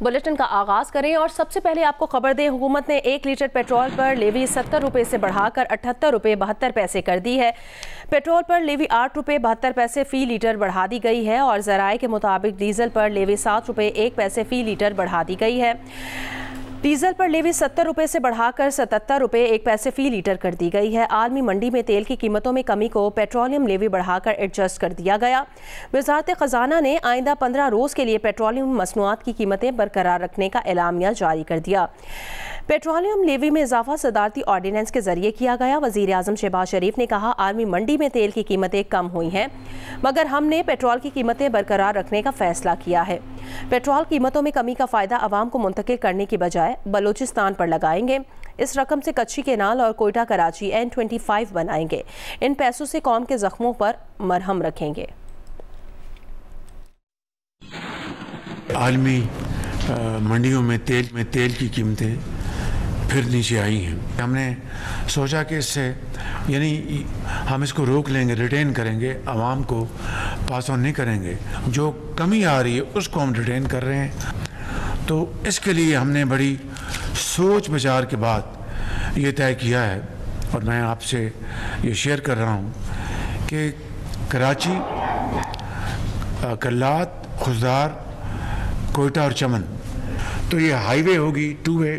Bulletin का आगाज करें और सबसे पहले आपको खबर दें, हुकूमत ने 1 लीटर पेट्रोल पर लेवी 70 रुपये से बढ़ाकर 78 रुपये 72 पैसे कर दी है। पेट्रोल पर लेवी 8 रुपये 72 पैसे फी लीटर बढ़ा दी गई है और ज़राए के मुताबिक डीजल पर लेवी 7 रुपये 1 पैसे फी लीटर बढ़ा दी गई है। डीजल पर लेवी 70 रुपये से बढ़ाकर 77 रुपये 1 पैसे फी लीटर कर दी गई है। आलमी मंडी में तेल की कीमतों में कमी को पेट्रोलियम लेवी बढ़ाकर एडजस्ट कर दिया गया। वजारत ख़जाना ने आइंदा 15 रोज़ के लिए पेट्रोलियम मसनूआत की कीमतें बरकरार रखने का एलामिया जारी कर दिया। पेट्रोलियम लेवी में इजाफा सदारती ऑर्डिनेंस के जरिए किया गया। वज़ीर आज़म शहबाज शरीफ ने कहा, आलमी मंडी में तेल की कीमतें कम हुई हैं, मगर हमने पेट्रोल की कीमतें बरकरार रखने का फैसला किया है। पेट्रोल कीमतों में कमी का फ़ायदा आवाम को मुंतकिल करने की बजाय बलूचिस्तान पर लगाएंगे। इस रकम से कच्ची केनाल और कोयटा कराची N25 बनाएंगे। इन पैसों से कौम के जख्मों पर मरहम रखेंगे। आलमी मंडियों में तेल की कीमतें फिर नीचे आई हैं। हमने सोचा कि इससे यानी हम इसको रोक लेंगे, रिटेन करेंगे, आवाम को पास ऑन नहीं करेंगे। जो कमी आ रही है उसको हम रिटेन कर रहे हैं। तो इसके लिए हमने बड़ी सोच विचार के बाद ये तय किया है और मैं आपसे ये शेयर कर रहा हूँ कि कराची, कल्लात, खुजदार, कोयटा और चमन तो ये हाईवे होगी, 2 वे,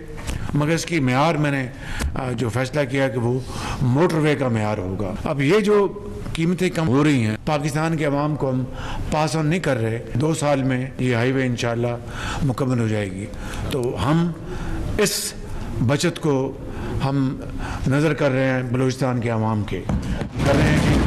मगर इसकी मेयार मैंने जो फैसला किया कि वो मोटरवे का मेयार होगा। अब ये जो कीमतें कम हो रही हैं, पाकिस्तान के अवाम को हम पास ऑन नहीं कर रहे। 2 साल में ये हाईवे इंशाल्लाह मुकम्मल हो जाएगी। तो हम इस बचत को हम नज़र कर रहे हैं, बलूचिस्तान के अवाम के कर रहे हैं कि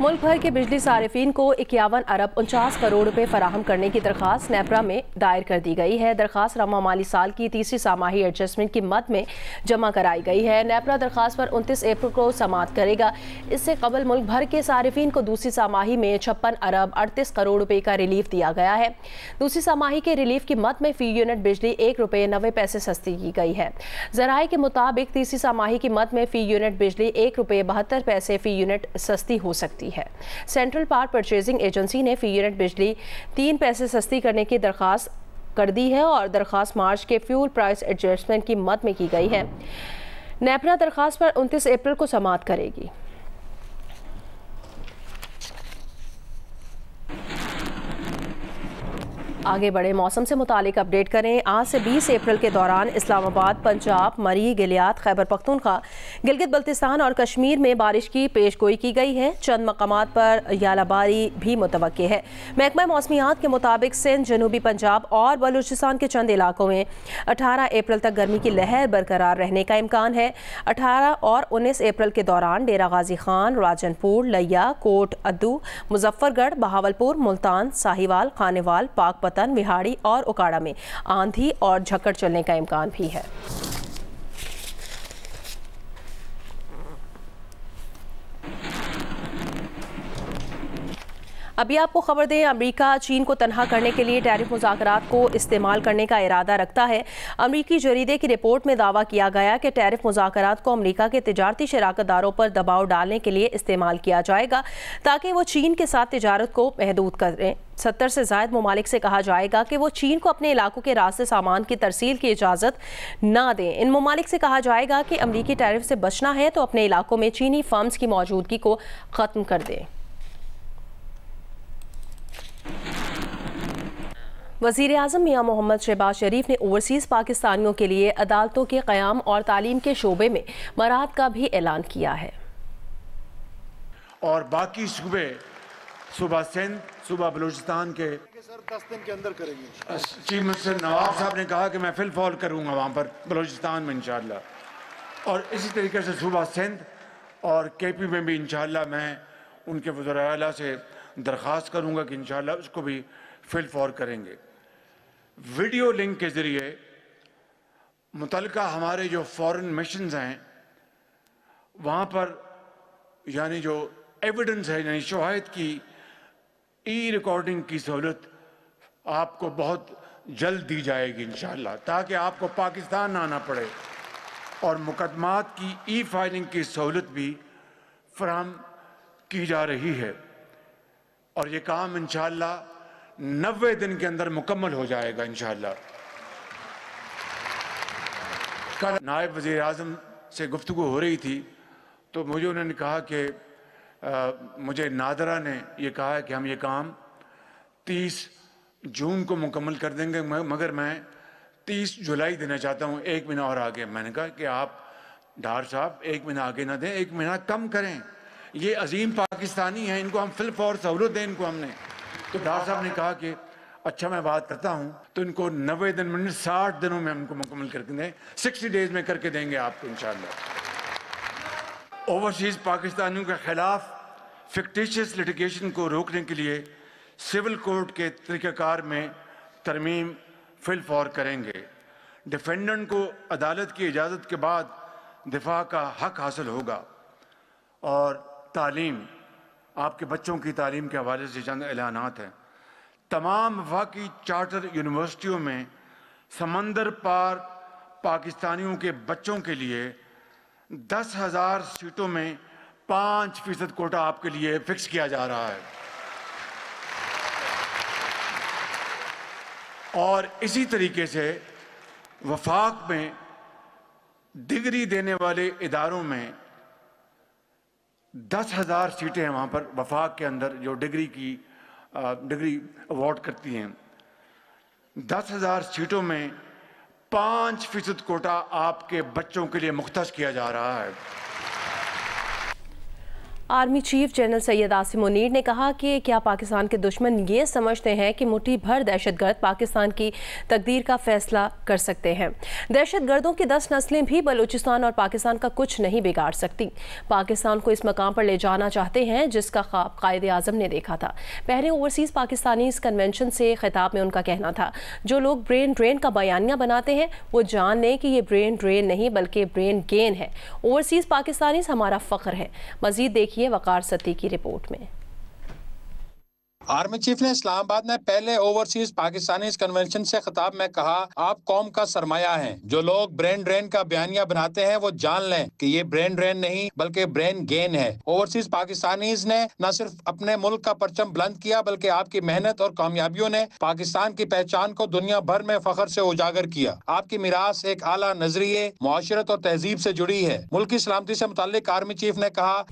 मुल्क भर के बिजली सारिफीन को 51 अरब 49 करोड़ रुपए फराहम करने की दरख्वास्त नेपरा में दायर कर दी गई है। दरख्वास्त रवा माली साल की तीसरी सामाही एडजस्टमेंट की मद में जमा कराई गई है। नेपरा दरख्वास्त पर 29 अप्रैल को समाअत करेगा। इससे कबल मुल्क भर के सारिफीन को दूसरी सामाही में 56 अरब 38 करोड़ रुपए का रिलीफ दिया गया है। दूसरी सामाही के रिलीफ की मद में फी यूनिट बिजली 1 रुपये 90 पैसे सस्ती की गई है। ज़राए के मुताबिक तीसरी सामाही की मद में फी यूनिट बिजली 1 रुपये 72 पैसे फी यूनिट सस्ती हो सकती है। सेंट्रल पावर परचेजिंग एजेंसी ने फी यूनिट बिजली 3 पैसे सस्ती करने की दरख्वास्त कर दी है और दरख्वास्त मार्च के फ्यूल प्राइस एडजस्टमेंट की मद में की गई है। नेपरा दरख्वास्त पर 29 अप्रैल को समाअत करेगी। आगे बढ़े, मौसम से मुतालिक अपडेट करें। आज से 20 अप्रैल के दौरान इस्लामाबाद, पंजाब, मरी, गिलियात, खैबर पख्तूनख्वा, गिलगित बल्तिस्तान और कश्मीर में बारिश की पेशगोई की गई है। चंद मकामात पर यालाबारी भी मुतवक्के है। महकमा मौसमियात के मुताबिक सिंध, जनूबी पंजाब और बलूचिस्तान के चंद इलाकों में 18 अप्रैल तक गर्मी की लहर बरकरार रहने का इम्कान है। 18 और 19 अप्रैल के दौरान डेरा गाजी खान, राजनपुर, लिया, कोट अद्दू, मुजफ्फरगढ़, बहावलपुर, मुल्तान, साहिवाल, खानेवाल, पाकपतन, विहाड़ी और उकाड़ा में आंधी और झक्कड़ चलने का इम्कान भी है। अभी आपको खबर दें, अमेरिका चीन को तनहा करने के लिए टैरिफ मुज़ाकरात को इस्तेमाल करने का इरादा रखता है। अमेरिकी जरीदे की रिपोर्ट में दावा किया गया कि टैरिफ मुज़ाकरात को अमेरिका के तिजारती शराकतदारों पर दबाव डालने के लिए इस्तेमाल किया जाएगा ताकि वो चीन के साथ तिजारत को महदूद करें। 70 से ज़ायद ममालिक से कहा जाएगा कि वो चीन को अपने इलाकों के रास्ते सामान की तरसील की इजाज़त ना दें। इन ममालिक से कहा जाएगा कि अमेरिकी टैरिफ से बचना है तो अपने इलाकों में चीनी फर्म्स की मौजूदगी को ख़त्म कर दें। वज़ीर आज़म मियां मोहम्मद शहबाज शरीफ ने ओवरसीज़ पाकिस्तानियों के लिए अदालतों के क़याम और तालीम के शोबे में मराहत का भी ऐलान किया है। और बाकी सूबे, सूबा सिंध, सूबा बलूचिस्तान के सर 10 दिन के अंदर करेंगे। चीफ मिनिस्टर नवाब साहब ने कहा कि मैं फिल फॉल करूँगा वहाँ पर बलूचिस्तान में इंशाअल्लाह। और इसी तरीके से सूबा सिंध और KP में भी इंशाअल्लाह मैं उनके वज़ीर आला से दरख्वास्त करूँगा कि इंशाअल्लाह उसको भी फिल फॉल करेंगे। वीडियो लिंक के ज़रिए मुतल्लिका हमारे जो फॉरेन मिशंस हैं वहाँ पर यानी जो एविडेंस है, यानी शवाहिद की ई रिकॉर्डिंग की सहूलत आपको बहुत जल्द दी जाएगी इंशाअल्लाह, ताकि आपको पाकिस्तान आना पड़े। और मुकदमात की ई फाइलिंग की सहूलत भी फराहम की जा रही है और ये काम इंशाअल्लाह 90 दिन के अंदर मुकम्मल हो जाएगा इंशाअल्लाह। कल नायब वज़ीर आज़म से गुफ्तगू हो रही थी तो मुझे उन्होंने कहा कि मुझे नादरा ने ये कहा है कि हम ये काम 30 जून को मुकम्मल कर देंगे, मगर मैं 30 जुलाई देना चाहता हूँ, 1 महीना और आगे। मैंने कहा कि आप डार साहब 1 महीना आगे ना दें, 1 महीना कम करें, ये अजीम पाकिस्तानी हैं, इनको हम फिल फॉर सहूलत दें इनको हमने। तो डार साहब ने कहा कि अच्छा मैं बात करता हूँ, तो इनको 90 दिन में 60 दिनों में हमको मुकम्मल करके दें, 60 डेज में करके देंगे आपको इंशाअल्लाह। ओवरसीज़ पाकिस्तानियों के खिलाफ फिक्टिशियस लिटिगेशन को रोकने के लिए सिविल कोर्ट के तरीक़ाकार में तरमीम फिल फॉर करेंगे। डिफेंडेंट को अदालत की इजाज़त के बाद दिफा का हक हासिल होगा। और तालीम, आपके बच्चों की तालीम के हवाले से चंद ऐलानात हैं। तमाम वफाकी चार्टर यूनिवर्सिटियों में समंदर पार पाकिस्तानियों के बच्चों के लिए 10,000 सीटों में 5% कोटा आपके लिए फिक्स किया जा रहा है। और इसी तरीके से वफाक में डिग्री देने वाले इदारों में 10,000 सीटें हैं वहाँ पर वफाक के अंदर जो डिग्री अवार्ड करती हैं। 10,000 सीटों में 5% कोटा आपके बच्चों के लिए मुख्तस किया जा रहा है। Army chief general Syed Asim Munir ने कहा कि क्या पाकिस्तान के दुश्मन ये समझते हैं कि मुट्ठी भर दहशतगर्द पाकिस्तान की तकदीर का फैसला कर सकते हैं। दहशतगर्दों की 10 नस्लें भी बलूचिस्तान और पाकिस्तान का कुछ नहीं बिगाड़ सकती। पाकिस्तान को इस मकाम पर ले जाना चाहते हैं जिसका ख्वाब कायद आज़म ने देखा था। पहले ओवरसीज़ पाकिस्तानी कन्वेंशन से खिताब में उनका कहना था, जो लोग ब्रेन ड्रेन का बयानिया बनाते हैं वो जान लें कि ये ब्रेन ड्रेन नहीं बल्कि ब्रेन गेन है। ओवरसीज़ पाकिस्तानी हमारा फ़ख्र है। मज़ीद देखिए वकार सती की रिपोर्ट में। आर्मी चीफ ने इस्लामाबाद में पहले ओवरसीज पाकिस्तानी कन्वेंशन से खिताब में कहा, आप कौम का सरमाया हैं। जो लोग ब्रेन ड्रेन का बयानिया बनाते हैं वो जान लें कि ये ब्रेन ड्रेन नहीं बल्कि ब्रेन गेन है। ओवरसीज पाकिस्तानीज ने न सिर्फ अपने मुल्क का परचम बुलंद किया बल्कि आपकी मेहनत और कामयाबियों ने पाकिस्तान की पहचान को दुनिया भर में फख्र से उजागर किया। आपकी मिरास एक आला नजरिए, मुआशरत और तहजीब से जुड़ी है। मुल्क की सलामती से मुताल्लिक आर्मी चीफ ने कहा,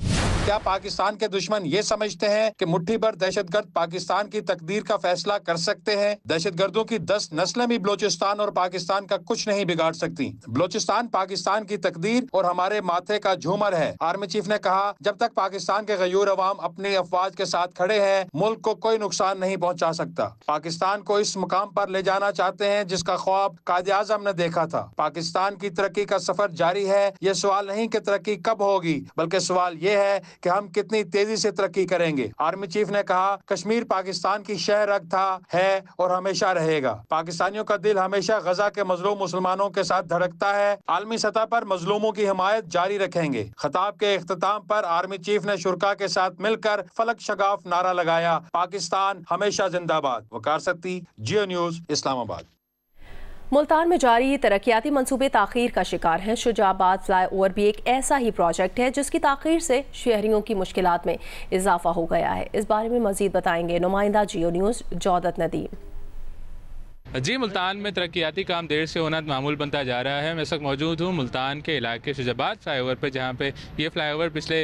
क्या पाकिस्तान के दुश्मन ये समझते हैं कि मुट्ठी भर दहशतगर्द पाकिस्तान की तकदीर का फैसला कर सकते हैं? दहशतगर्दों की 10 नस्लें भी बलूचिस्तान और पाकिस्तान का कुछ नहीं बिगाड़ सकती। बलूचिस्तान पाकिस्तान की तकदीर और हमारे माथे का झूमर है। आर्मी चीफ ने कहा, जब तक पाकिस्तान के गयूर अवाम अपनी अफवाज के साथ खड़े हैं, मुल्क को कोई नुकसान नहीं पहुंचा सकता। पाकिस्तान को इस मुकाम पर ले जाना चाहते हैं जिसका ख्वाब कायद आज़म ने देखा था। पाकिस्तान की तरक्की का सफर जारी है। ये सवाल नहीं कि तरक्की कब होगी, बल्कि सवाल ये है कि हम कितनी तेजी से तरक्की करेंगे। आर्मी चीफ ने कहा, कश्मीर पाकिस्तान की शहरग था, है और हमेशा रहेगा। पाकिस्तानियों का दिल हमेशा गजा के मजलूम मुसलमानों के साथ धड़कता है। आलमी सतह पर मजलूमों की हिमायत जारी रखेंगे। खिताब के इख्तिताम पर आर्मी चीफ ने शुरका के साथ मिलकर फलक शगाफ नारा लगाया, पाकिस्तान हमेशा जिंदाबाद। वकार सत्ती, जियो न्यूज, इस्लामाबाद। मुल्तान में जारी तरक्याती मंसूबे ताख़ीर का शिकार हैं। शुजाबाद फ्लाई ओवर भी एक ऐसा ही प्रोजेक्ट है जिसकी ताख़ीर से शहरियों की मुश्किलात में इजाफा हो गया है। इस बारे में मज़ीद बताएंगे नुमाइंदा जियो न्यूज़ जौदत नदीम। जी, मुल्तान में तरक्याती काम देर से होना मामूल बनता जा रहा है। मैं इस वक्त मौजूद हूँ मुल्तान के इलाके शुजाबाद फ्लाईओवर पर, जहाँ पे ये फ्लाईओवर पिछले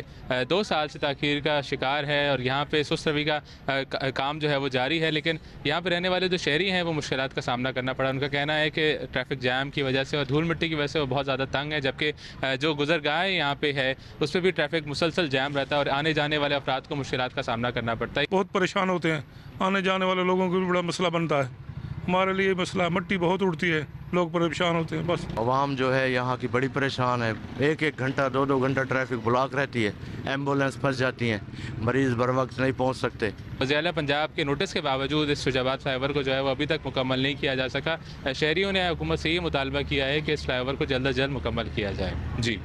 2 साल से ताख़ीर का शिकार है और यहाँ पे सुस्त रवि का काम जो है वो जारी है। लेकिन यहाँ पे रहने वाले जो शहरी हैं वो मुश्किलात का सामना करना पड़ा। उनका कहना है कि ट्रैफिक जैम की वजह से और धूल मिट्टी की वजह से वो बहुत ज़्यादा तंग है, जबकि जो गुजरगाह यहाँ पे है उस पर भी ट्रैफिक मुसलसल जैम रहता है और आने जाने वाले अफराद को मुश्किलात का सामना करना पड़ता है। बहुत परेशान होते हैं, आने जाने वाले लोगों को भी बड़ा मसला बनता है। हमारे लिए मसला, मिट्टी बहुत उड़ती है, लोग परेशान होते हैं। बस अवाम जो है यहाँ की बड़ी परेशान है। 1-1 घंटा 2-2 घंटा ट्रैफिक ब्लॉक रहती है, एम्बुलेंस फंस जाती हैं, मरीज़ बर वक्त नहीं पहुँच सकते। वज़ीर पंजाब के नोटिस के बावजूद इस शुजाबाद फ्लाईओवर को जो है वो अभी तक मुकम्मल नहीं किया जा सका। शहरियों ने हुकूमत से ये मुतालबा किया है कि इस फ्लाईओवर को जल्द अज जल्द मुकम्मल किया जाए। जी,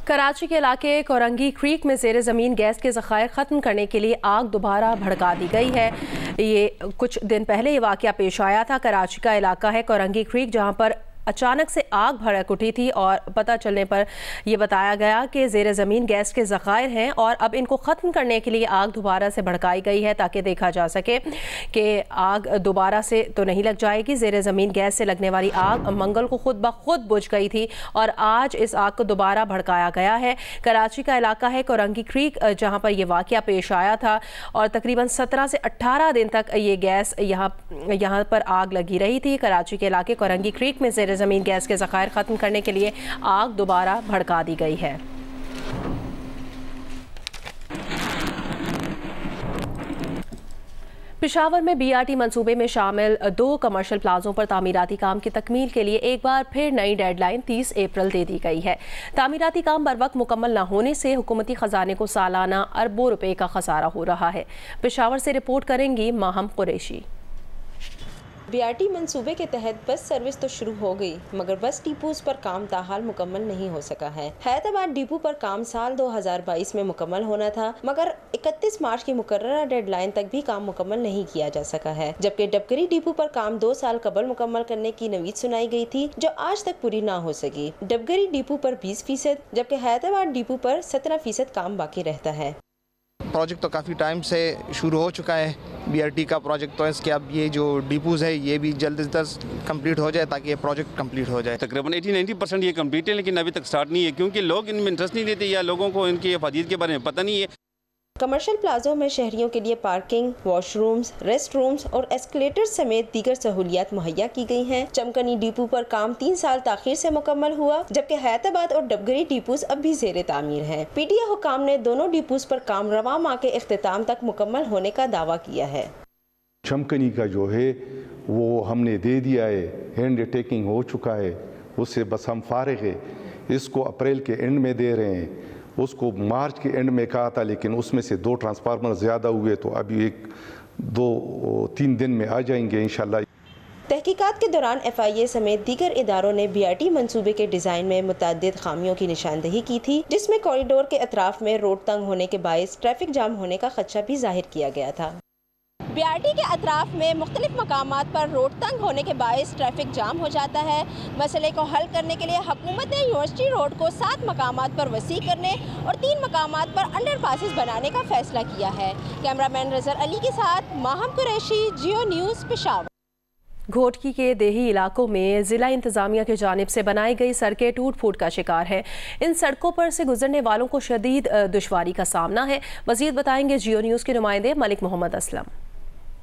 कराची के इलाके कोरंगी क्रीक में ज़ेरे ज़मीन गैस के ज़खायर ख़त्म करने के लिए आग दोबारा भड़का दी गई है। ये कुछ दिन पहले ये वाक़या पेश आया था। कराची का इलाका है कोरंगी क्रीक, जहाँ पर अचानक से आग भड़क उठी थी और पता चलने पर यह बताया गया कि ज़ेर ज़मीन गैस के ज़खायर हैं और अब इनको ख़त्म करने के लिए आग दोबारा से भड़काई गई है ताकि देखा जा सके कि आग दोबारा से तो नहीं लग जाएगी। ज़ेर ज़मीन गैस से लगने वाली आग मंगल को खुद ब खुद बुझ गई थी और आज इस आग को दोबारा भड़काया गया है। कराची का इलाका है कोरंगी क्रीक, जहां पर यह वाक़या पेश आया था और तकरीबन 17 से 18 दिन तक ये गैस यहाँ पर आग लगी रही थी। कराची के इलाके कोरंगी क्रीक में ज़ेर ज़मीन गैस के ज़खायर ख़त्म करने के लिए आग दोबारा भड़का दी गई है। पेशावर में BRT मंसूबे में शामिल 2 कमर्शियल प्लाजों पर तामीराती काम की तकमील के लिए एक बार फिर नई डेडलाइन 30 अप्रैल दे दी गई है। तामीराती काम बर वक्त मुकम्मल न होने से हुकूमती खजाने को सालाना अरबों रुपए का खसारा हो रहा है। पेशावर से रिपोर्ट करेंगी माहम कुरैशी। BRT मंसूबे के तहत बस सर्विस तो शुरू हो गई, मगर बस डिपोज पर काम ताहाल मुकम्मल नहीं हो सका है। हैदराबाद डिपो पर काम साल 2022 में मुकम्मल होना था, मगर 31 मार्च की मुकर्ररा डेडलाइन तक भी काम मुकम्मल नहीं किया जा सका है। जबकि डबगरी डिपो पर काम 2 साल कबल मुकम्मल करने की नवीद सुनाई गई थी, जो आज तक पूरी ना हो सकी। डबगरी डिपो पर 20%, जबकि हैदराबाद डिपो पर 17% काम बाकी रहता है। प्रोजेक्ट तो काफ़ी टाइम से शुरू हो चुका है BRT का प्रोजेक्ट, तो इसके अब ये जो डिपोज है ये भी जल्द से जल्द कंप्लीट हो जाए ताकि ये प्रोजेक्ट कंप्लीट हो जाए। तकरीबन 80-90% ये कंप्लीट है, लेकिन अभी तक स्टार्ट नहीं है क्योंकि लोग इनमें इंटरेस्ट नहीं लेते या लोगों को इनकी हिफाजत के बारे में पता नहीं है। कमर्शियल प्लाजों में शहरियों के लिए पार्किंग, वॉशरूम्स, रेस्ट रूम्स और एस्केलेटर समेत दीगर सहूलियात मुहैया की गई हैं। चमकनी डिपो पर काम 3 साल ताखीर से मुकम्मल हुआ, जबकि हैदराबाद और डबगरी डिपोज अब भी ज़ेरे तामीर हैं। PTA हुकाम ने दोनों डिपोज पर काम रवा माह के इख्तिताम तक मुकम्मल होने का दावा किया है। चमकनी का जो है वो हमने दे दिया है, हैंड टेकिंग हो चुका है, उससे बस हम फारिग है। इसको अप्रैल के एंड में दे रहे हैं, उसको मार्च के एंड में कहा था, लेकिन उसमें से 2 ट्रांसफार्मर ज़्यादा हुए तो अभी 1-2-3 दिन में आ जाएंगे इंशाल्लाह। तहकीकात के दौरान FIA समेत दीगर इदारों ने BRT मंसूबे के डिज़ाइन में मुतअद्दिद खामियों की निशानदही की थी, जिसमें कॉरिडोर के अतराफ में रोड तंग होने के बायस ट्रैफिक जाम होने का खदशा भी जाहिर किया गया था। BRT के अतराफ में मुख्तलिफ मकामात पर रोड तंग होने के बायस ट्रैफिक जाम हो जाता है। मसले को हल करने के लिए हुकूमत ने यूनिवर्सिटी रोड को 7 मकामात पर वसी करने और 3 मकामात पर अंडरपासेस बनाने का फैसला किया है। कैमरामैन रज़र अली के साथ माहम कुरैशी, जियो न्यूज़, पेशावर। घोटकी के देही इलाकों में ज़िला इंतज़ामिया की जानिब से बनाई गई सड़कें टूट फूट का शिकार है। इन सड़कों पर से गुजरने वालों को शदीद दुश्वारी का सामना है। मज़ीद बताएंगे जियो न्यूज़ के नुमाइंदे मलिक मोहम्मद असलम।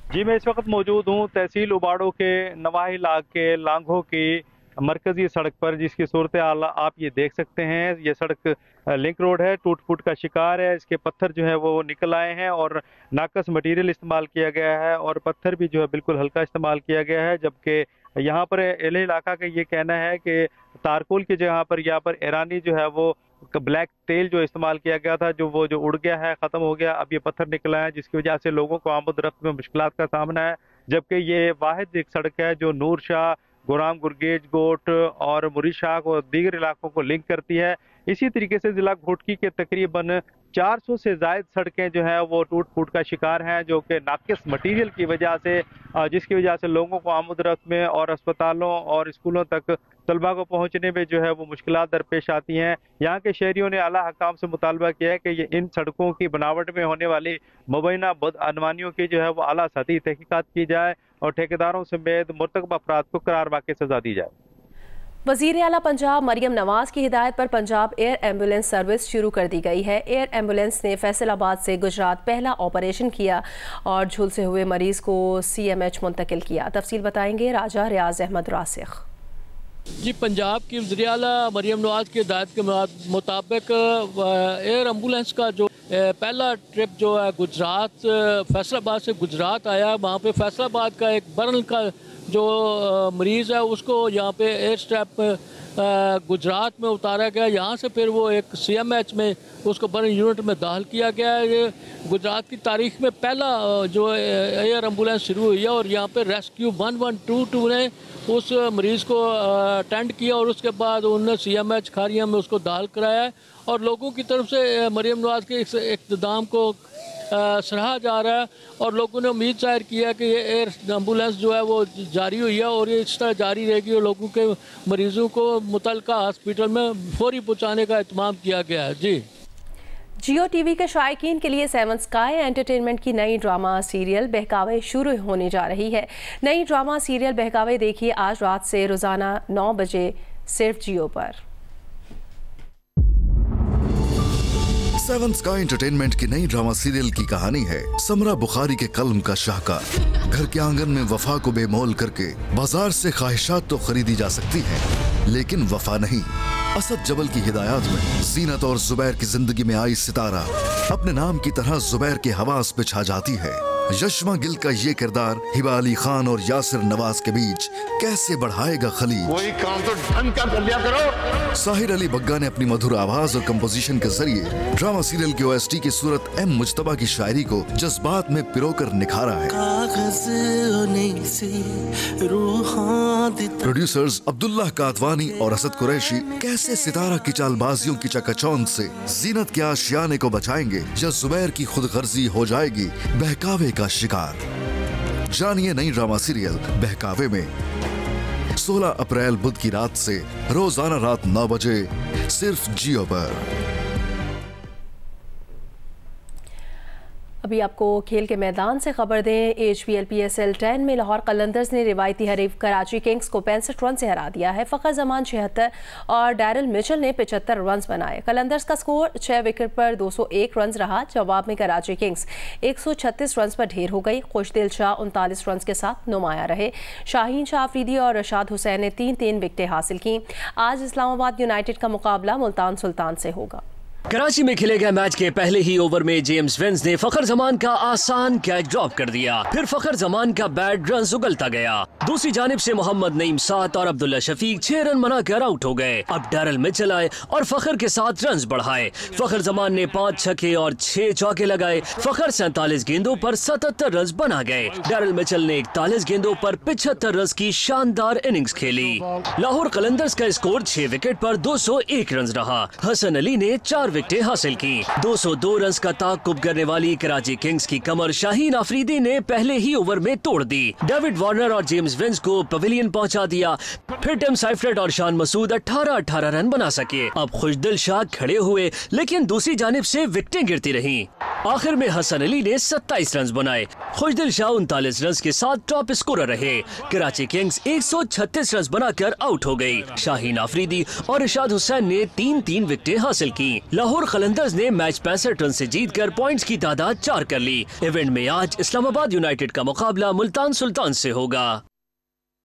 जी, मैं इस वक्त मौजूद हूँ तहसील उबाड़ो के नवाही इलाके लांघो की मरकजी सड़क पर, जिसकी सूरत हाल आप ये देख सकते हैं। ये सड़क लिंक रोड है, टूट फूट का शिकार है। इसके पत्थर जो है वो निकल आए हैं और नाकस मटेरियल इस्तेमाल किया गया है और पत्थर भी जो है बिल्कुल हल्का इस्तेमाल किया गया है। जबकि यहाँ पर एल इलाका का ये कहना है कि तारकोल की जगह पर यहाँ पर ईरानी जो है वो ब्लैक तेल जो इस्तेमाल किया गया था, जो उड़ गया है, ख़त्म हो गया। अब ये पत्थर निकला है, जिसकी वजह से लोगों को आमद रफ्त में मुश्किलात का सामना है। जबकि ये वाहिद एक सड़क है जो नूर शाह, गुराम गुरगेज गोट और मुरी शाह और दीगर इलाकों को लिंक करती है। इसी तरीके से जिला घोटकी के तकरीबन 400 से ज़ायद सड़कें जो है वो टूट फूट का शिकार हैं, जो कि नाकिस मटीरियल की वजह से, जिसकी वजह से लोगों को आमद रफ्त में और अस्पतालों और स्कूलों तक तलबा को पहुंचने में जो है वो मुश्किलात दरपेश आती हैं। यहाँ के शहरियों ने आला हकाम से मुतालबा किया है कि ये इन सड़कों की बनावट में होने वाली मुबैना बदअनवानियों की जो है वो आला सतही तहकीकात की जाए और ठेकेदारों समेत मुर्तकब अफराद को करार वाक़ई सजा दी जाए। वज़ीर आला पंजाब मरियम नवाज की हिदायत पर पंजाब एयर एम्बुलेंस सर्विस शुरू कर दी गई है। एयर एम्बुलेंस ने फैसलाबाद से गुजरात पहला ऑपरेशन किया और झुलसे हुए मरीज को CMH मुंतकिल किया। तफसील बताएंगे राजा रियाज अहमद रासिख। जी, पंजाब की वज़ीर आला मरियम नवाज की हिदायत के मुताबिक एयर एम्बुलेंस का जो पहला ट्रिप जो है गुजरात, फैसलाबाद से गुजरात आया। वहाँ पे फैसलाबाद का एक बर्न का जो मरीज़ है उसको यहाँ पे एयर स्ट्रैप गुजरात में उतारा गया। यहाँ से फिर वो एक CMH में उसको बर्न यूनिट में दाखिल किया गया। ये गुजरात की तारीख में पहला जो एयर एम्बुलेंस शुरू हुई है और यहाँ पे रेस्क्यू 1122 ने उस मरीज़ को अटेंड किया और उसके बाद उन्होंने CMH खारिया में उसको दाखिल कराया है और लोगों की तरफ से मरियम नवाज के इस इक़्तिदाम को सराहा जा रहा है और लोगों ने उम्मीद जाहिर किया कि ये एयर एम्बुलेंस जो है वो जारी हुई है और ये इस तरह जारी रहेगी और लोगों के मरीज़ों को मुतल्लिका हॉस्पिटल में फौरी पहुँचाने का एहतमाम किया गया है। जी जियो टीवी के शायकीन के लिए 7 स्काई एंटरटेनमेंट की नई ड्रामा सीरियल बहकावे शुरू होने जा रही है। नई ड्रामा सीरियल बहकावे देखिए आज रात से रोज़ाना 9 बजे सिर्फ जियो पर। 7 स्काई एंटरटेनमेंट की नई ड्रामा सीरियल की कहानी है समरा बुखारी के कलम का शाहकार। घर के आंगन में वफा को बेमोल करके बाजार से ख्वाहिशात तो खरीदी जा सकती है, लेकिन वफा नहीं। असद जबल की हिदायत में जीनत और जुबैर की जिंदगी में आई सितारा अपने नाम की तरह जुबैर के हवास पे छा जाती है। यशमा गिल का ये किरदार हिबा अली खान और यासिर नवाज के बीच कैसे बढ़ाएगा खलीज। कोई काम तो ढंग का कर लिया करो। साहिर अली बग्गा ने अपनी मधुर आवाज और कंपोजिशन के जरिए ड्रामा सीरियल के OST की सूरत एम मुज्तबा की शायरी को जज्बात में पिरोकर निखारा है। प्रोड्यूसर्स अब्दुल्लाह कातवानी और असद कुरैशी कैसे सितारा की चालबाजियों की चकाचौंध से जीनत के आशियाने को बचाएंगे या जुबैर की खुदगर्जी हो जाएगी बहकावे का शिकार। जानिए नई ड्रामा सीरियल बहकावे में 16 अप्रैल बुध की रात से रोजाना रात 9 बजे सिर्फ जियो पर। अभी आपको खेल के मैदान से खबर दें। HPL PSL 10 में लाहौर कलंदर्स ने रिवायती हरीफ कराची किंग्स को 65 रन से हरा दिया है। फ़खर जमान 76 और डैरल मिचेल ने 75 रन बनाए। कलंदर्स का स्कोर 6 विकेट पर 201 रन रहा। जवाब में कराची किंग्स 136 रन पर ढेर हो गई। खुशदिल शाह 39 रन के साथ नुमाया रहे। शाहीन शाह अफरीदी और रशाद हुसैन ने 3-3 विकेटें हासिल की। आज इस्लामाबाद यूनाइटेड का मुकाबला मुल्तान सुल्तान से होगा। कराची में खेले गए मैच के पहले ही ओवर में जेम्स वेंस ने फखर जमान का आसान कैच ड्रॉप कर दिया। फिर फखर जमान का बैट रन उगलता गया। दूसरी जानिब से मोहम्मद नईम 7 और अब्दुल्ला शफीक 6 रन बनाकर आउट हो गए। अब डैरल मिचेल आए और फखर के साथ रन बढ़ाए। फखर जमान ने 5 छक्के और 6 चौके लगाए। फखर 47 गेंदों पर 77 रन बना गए। डैरल मिचेल ने 41 गेंदों पर 75 रन की शानदार इनिंग्स खेली। लाहौर कलंदर्स का स्कोर 6 विकेट पर 201 रन रहा। हसन अली ने 4 विकेटें हासिल की। 202 रन का ताक़ुब करने वाली कराची किंग्स की कमर शाहीन अफरीदी ने पहले ही ओवर में तोड़ दी। डेविड वार्नर और जेम्स वेंस को पवेलियन पहुंचा दिया। फिर टिम साइफरेट और शान मसूद 18-18 रन बना सके। अब खुशदिल शाह खड़े हुए, लेकिन दूसरी जानिब से विकेटें गिरती रहीं। आखिर में हसन अली ने 27 रन बनाए। खुशदिल शाह 39 रन के साथ टॉप स्कोरर रहे। कराची किंग्स 136 रन बनाकर आउट हो गई। शाहीन अफरीदी और रशाद हुसैन ने 3-3 विकेटें हासिल की। लाहौर कलंदर्स ने मैच 65 रन से जीतकर पॉइंट्स की तादाद 4 कर ली। इवेंट में आज इस्लामाबाद यूनाइटेड का मुकाबला मुल्तान सुल्तान से होगा।